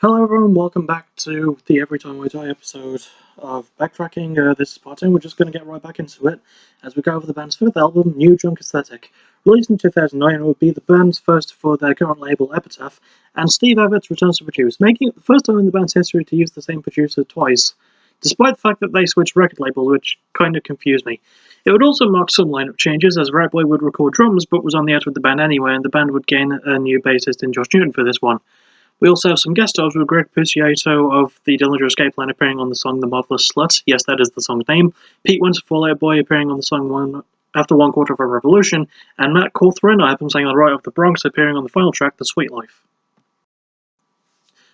Hello everyone, welcome back to the Every Time I Die episode of Backtracking. This is part 2, we're just going to get right back into it as we go over the band's fifth album, New Drunk Aesthetic. Released in 2009, it would be the band's first for their current label, Epitaph, and Steve Everts returns to produce, making it the first time in the band's history to use the same producer twice, despite the fact that they switched record labels, which kind of confused me. It would also mark some lineup changes, as Ratboy would record drums but was on the out with the band anyway, and the band would gain a new bassist in Josh Newton for this one. We also have some guest stars with Greg Puciato of the Dillinger Escape Plan appearing on the song The Marvelous Slut. Yes, that is the song's name. Pete Wentz of Fall Out Boy appearing on the song After One Quarter of a Revolution. And Matt Cawthron, I have him saying on the right of the Bronx, appearing on the final track, The Sweet Life.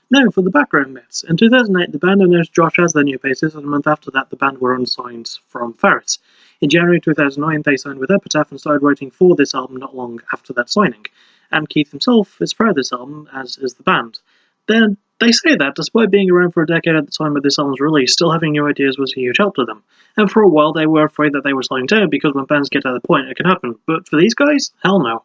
Now, for the background bits. In 2008, the band announced Josh as their new bassist, and a month after that, the band were unsigned from Ferret. In January 2009, they signed with Epitaph and started writing for this album not long after that signing. And Keith himself is proud of this album, as is the band. Then they say that, despite being around for a decade at the time of this album's release, still having new ideas was a huge help to them. And for a while, they were afraid that they were slowing down, because when bands get to that point, it can happen. But for these guys, hell no.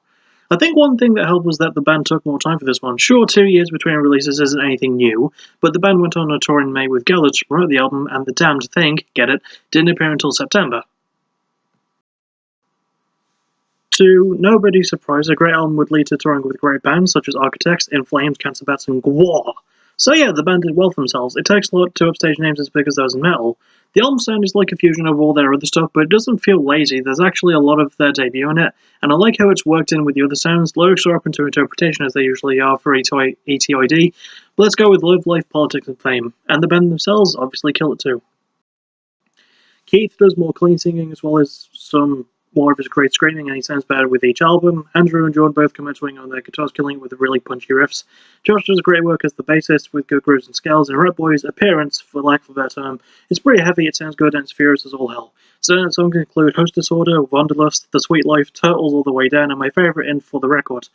I think one thing that helped was that the band took more time for this one. Sure, 2 years between releases isn't anything new, but the band went on a tour in May with Gellert to promote the album, and the damned thing, get it, didn't appear until September. To nobody's surprise, a great album would lead to touring with great bands such as Architects, In Flames, Cancer Bats, and Gwar. So yeah, the band did well for themselves. It takes a lot to upstage names as big as those in metal. The album sound is like a fusion of all their other stuff, but it doesn't feel lazy. There's actually a lot of their debut in it, and I like how it's worked in with the other sounds. Lyrics are open to interpretation as they usually are for ETID, but let's go with Love, Life, Politics, and Fame. And the band themselves obviously kill it too. Keith does more clean singing as well as some more of his great screaming, and he sounds better with each album. Andrew and Jordan both come out swinging on their guitars, killing it with the really punchy riffs. Josh does great work as the bassist with good grooves and scales, and Ratboy's appearance, for lack of a better term, is pretty heavy, it sounds good, and it's furious as all hell. Certain songs include Host Disorder, Wanderlust, The Sweet Life, Turtles All the Way Down, and my favourite in For the Record.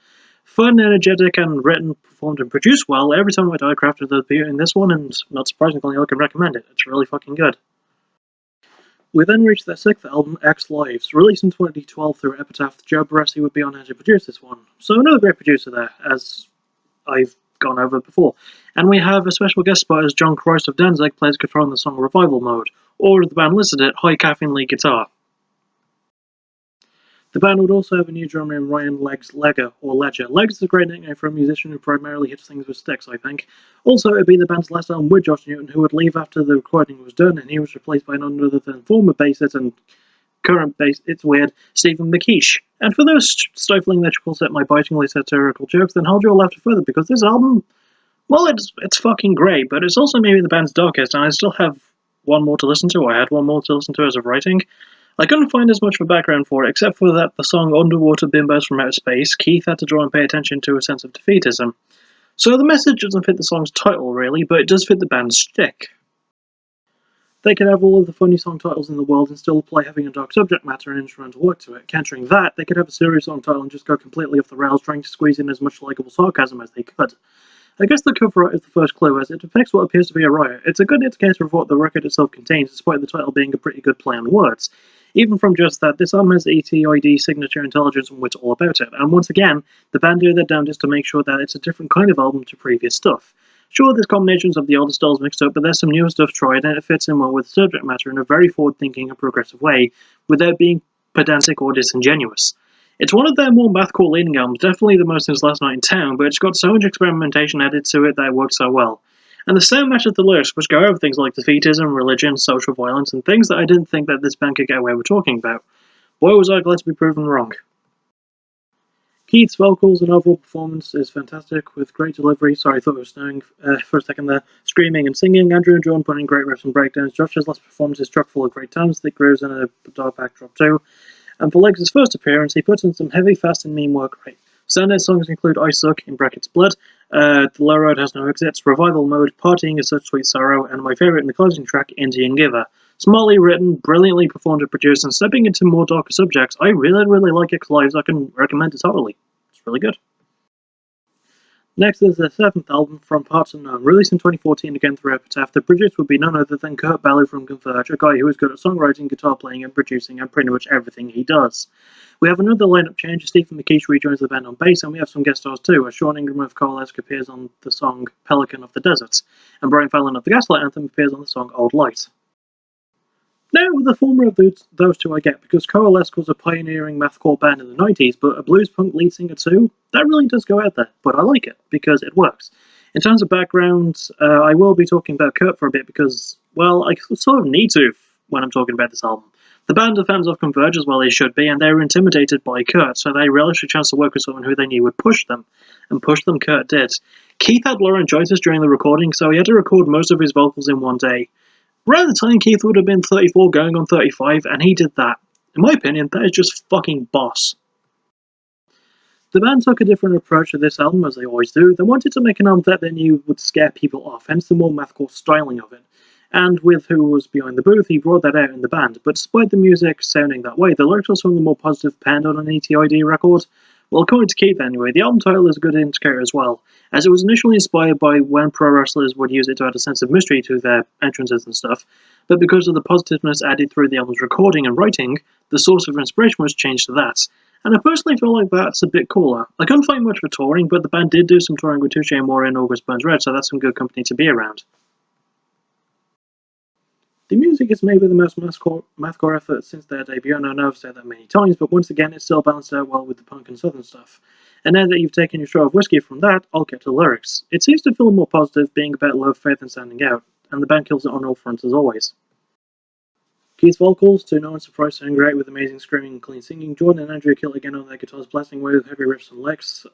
Fun, energetic, and written, performed, and produced well. Every Time I Die crafted the beauty in this one, and not surprisingly, I can recommend it. It's really fucking good. We then reached their sixth album, X Lives. Released in 2012 through Epitaph, Joe Barresi would be on hand to produce this one. So another great producer there, as I've gone over before. And we have a special guest spot as John Christ of Danzig plays guitar on the song Revival Mode, or as the band listed it, high caffeine lead guitar. The band would also have a new drummer in Ryan Leggs Ledger. Leggs is a great nickname for a musician who primarily hits things with sticks, I think. Also, it would be the band's last album with Josh Newton, who would leave after the recording was done, and he was replaced by none other than former bassist and current bass, it's weird, Stephen McKeish. And for those stifling that you call set my bitingly satirical jokes, then hold your laughter further, because this album, well, it's fucking great, but it's also maybe the band's darkest, and I still have one more to listen to. I had one more to listen to as of writing. I couldn't find as much of a background for it, except for that the song Underwater Bimbos from Outer Space, Keith had to draw and pay attention to a sense of defeatism. So the message doesn't fit the song's title, really, but it does fit the band's shtick. They could have all of the funny song titles in the world and still apply having a dark subject matter and instrumental work to it. Countering that, they could have a serious song title and just go completely off the rails, trying to squeeze in as much likeable sarcasm as they could. I guess the cover art is the first clue, as it depicts what appears to be a riot. It's a good indicator of what the record itself contains, despite the title being a pretty good play on words. Even from just that, this album has ETID signature intelligence and wit all about it, and once again, the band do their damnedest to make sure that it's a different kind of album to previous stuff. Sure, there's combinations of the older styles mixed up, but there's some newer stuff tried, and it fits in well with the subject matter in a very forward-thinking and progressive way, without being pedantic or disingenuous. It's one of their more mathcore leading albums, definitely the most since Last Night in Town, but it's got so much experimentation added to it that it works so well. And the sound matches the lyrics, which go over things like defeatism, religion, social violence, and things that I didn't think that this band could get away with talking about. Boy, was I glad to be proven wrong. Keith's vocals and overall performance is fantastic, with great delivery. Sorry, I thought it was snowing for a second there. Screaming and singing, Andrew and John putting great riffs and breakdowns. Josh's last performance is chock full of great times, thick grooves, and a dark backdrop too. And for Leggs' first appearance, he puts in some heavy, fast, and mean work rate. Standout songs include I Suck, in brackets Blood, The Low Road Has No Exits, Revival Mode, Partying Is Such Sweet Sorrow, and my favourite in the closing track, Indian Giver. Smartly written, brilliantly performed and produced, and stepping into more darker subjects, I really like X Lives. I can recommend it totally. It's really good. Next is their 7th album, From Parts Unknown, released in 2014 again through Epitaph. The producer would be none other than Kurt Ballou from Converge, a guy who is good at songwriting, guitar playing, and producing, and pretty much everything he does. We have another lineup change as Stephen McKeish rejoins the band on bass, and we have some guest stars too, as Sean Ingram of Coalesce appears on the song Pelican of the Deserts, and Brian Fallon of the Gaslight Anthem appears on the song Old Light. Now, the former of those two I get, because Coalesce was a pioneering mathcore band in the 90s, but a blues punk lead singer too, that really does go out there, but I like it, because it works. In terms of background, I will be talking about Kurt for a bit, because, well, I sort of need to when I'm talking about this album. The band are fans of Converge, as well they should be, and they were intimidated by Kurt, so they relished a chance to work with someone who they knew would push them, and push them Kurt did. Keith had laryngitis during the recording, so he had to record most of his vocals in one day. Around the time, Keith would have been 34 going on 35, and he did that. In my opinion, that is just fucking boss. The band took a different approach to this album, as they always do. They wanted to make an album that they knew would scare people off, hence the more mathcore styling of it. And with who was behind the booth, he brought that out in the band. But despite the music sounding that way, the lyrics are some of the more positive penned on an ETID record. Well, according to Keith anyway, the album title is a good indicator as well, as it was initially inspired by when pro wrestlers would use it to add a sense of mystery to their entrances and stuff, but because of the positiveness added through the album's recording and writing, the source of inspiration was changed to that. And I personally feel like that's a bit cooler. I couldn't find much for touring, but the band did do some touring with Touche Amore and August Burns Red, so that's some good company to be around. The music is maybe the most mathcore effort since their debut, and I know I've said that many times, but once again, it's still balanced out well with the punk and southern stuff. And now that you've taken your shot of whiskey from that, I'll get to the lyrics. It seems to feel more positive, being about love, faith, and standing out, and the band kills it on all fronts as always. Keith's vocals, to no one's surprise, sound great with amazing screaming and clean singing. Jordan and Andrew kill again on their guitars, blasting away with heavy riffs and licks.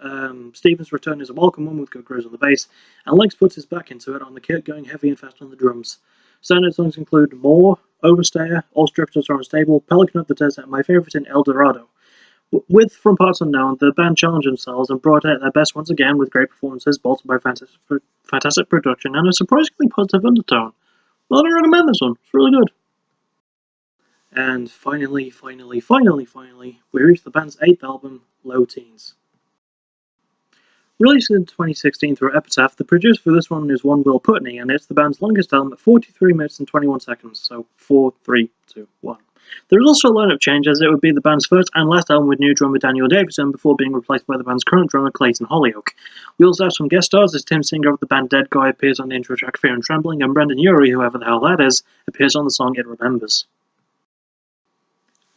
Stephen's return is a welcome one with good grooves on the bass, and Legs puts his back into it on the kit, going heavy and fast on the drums. Standard songs include More, Overstayer, All Structures Are Unstable, Pelican of the Desert, and my favourite in El Dorado. With From Parts Unknown, the band challenged themselves and brought out their best once again with great performances, bolstered by fantastic production and a surprisingly positive undertone. Well, I recommend this one, it's really good. And finally, we reached the band's 8th album, Low Teens. Released in 2016 through Epitaph, the producer for this one is one Will Putney, and it's the band's longest album at 43 minutes and 21 seconds, so 4, 3, 2, 1. There is also a lineup change, as it would be the band's first and last album with new drummer Daniel Davidson before being replaced by the band's current drummer Clayton Hollyoak. We also have some guest stars, as Tim Singer of the band Dead Guy appears on the intro track Fear and Trembling, and Brendan Urie, whoever the hell that is, appears on the song It Remembers.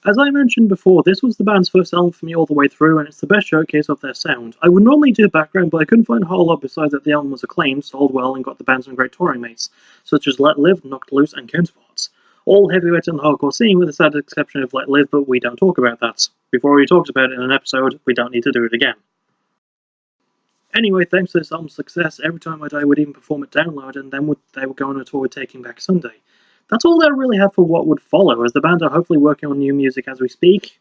As I mentioned before, this was the band's first album for me all the way through, and it's the best showcase of their sound. I would normally do background, but I couldn't find a whole lot besides that the album was acclaimed, sold well, and got the band some great touring mates, such as Let Live, Knocked Loose, and Counterparts. All heavyweights in the hardcore scene, with the sad exception of Let Live, but we don't talk about that. We've already talked about it in an episode, we don't need to do it again. Anyway, thanks to this album's success, Every Time I Die would even perform at Download, and then they would go on a tour with Taking Back Sunday. That's all they really have for what would follow, as the band are hopefully working on new music as we speak.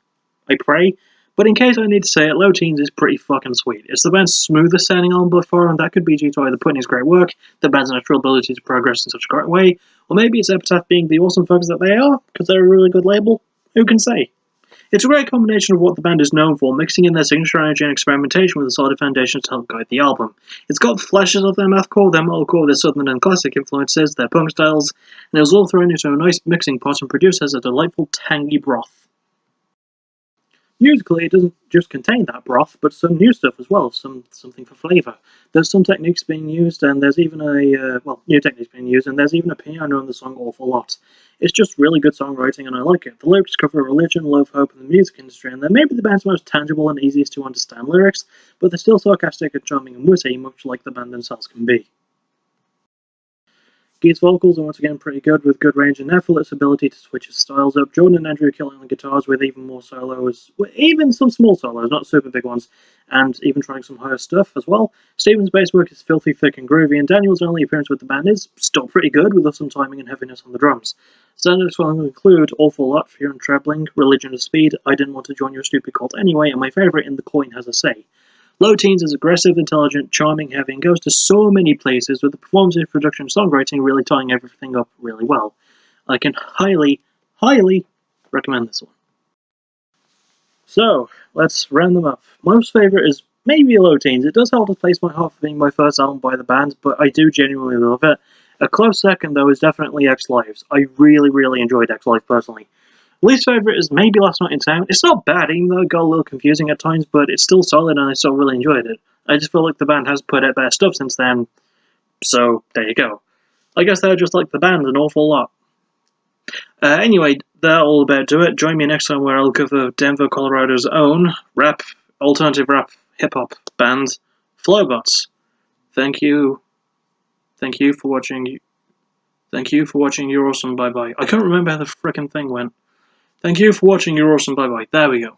I pray. But in case I need to say it, Low Teens is pretty fucking sweet. It's the band's smoothest sounding album by far, and that could be due to either Putney's great work, the band's natural ability to progress in such a great way, or maybe it's Epitaph being the awesome fuckers that they are, because they're a really good label. Who can say? It's a great combination of what the band is known for, mixing in their signature energy and experimentation with a solid foundation to help guide the album. It's got flashes of their mathcore, their metalcore, their southern and classic influences, their punk styles, and it was all thrown into a nice mixing pot and produced as a delightful tangy broth. Musically, it doesn't just contain that broth, but some new stuff as well, something for flavour. There's some techniques being used, and there's even new techniques being used, and there's even a piano in the song Awful Lot. It's just really good songwriting, and I like it. The lyrics cover religion, love, hope, and the music industry, and they're maybe the band's most tangible and easiest to understand lyrics, but they're still sarcastic and charming and witty, much like the band themselves can be. Keith's vocals are once again pretty good, with good range and effortless ability to switch his styles up. Jordan and Andrew killing the guitars with even more solos, even some small solos, not super big ones, and even trying some higher stuff as well. Stephen's bass work is filthy thick and groovy, and Daniel's only appearance with the band is still pretty good, with some timing and heaviness on the drums. Standard songs include Awful Lot, Fear and Trembling, Religion of Speed, I Didn't Want to Join Your Stupid Cult Anyway, and my favourite, In the Coin Has a Say. Low Teens is aggressive, intelligent, charming, heavy, and goes to so many places, with the performance, production, and songwriting really tying everything up really well. I can highly recommend this one. So, let's round them up. My most favourite is maybe low teens. It does hold a place in my heart for being my first album by the band, but I do genuinely love it. A close second, though, is definitely X-Lives. I really, really enjoyed X-Lives personally. Least favourite is maybe Last Night in Town. It's not bad, even though it got a little confusing at times, but it's still solid and I still really enjoyed it. I just feel like the band has put out better stuff since then, so there you go. I guess they're just like the band an awful lot. Anyway, that'll all about do it. Join me next time where I'll cover Denver, Colorado's own rap, alternative rap, hip-hop band, Flowbots. Thank you. Thank you for watching. Thank you for watching. You're awesome. Bye-bye. I can't remember how the frickin' thing went. Thank you for watching. You're awesome. Bye-bye. There we go.